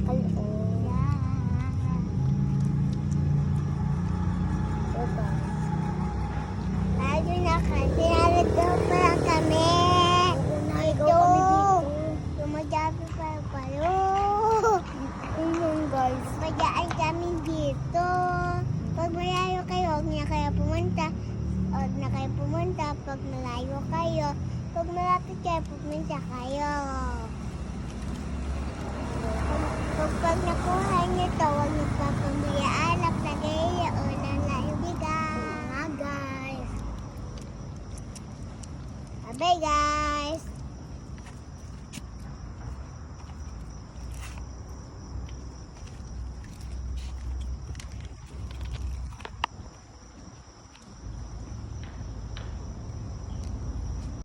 Hello. Ayun na kasi, narito pa lang kami. Ito. Tumadyabi pa kayo. Ayun guys. Tumadyaan kami dito. Pag malayo kayo, huwag na kayo pumunta. Huwag na kayo pumunta. Pag malayo kayo, pag malapit kayo, pumunta kayo. Pag nakuha niyo ito, huwag niyo pa pambayaan. Lagay o lalayo bigas. Mga guys. Bye guys.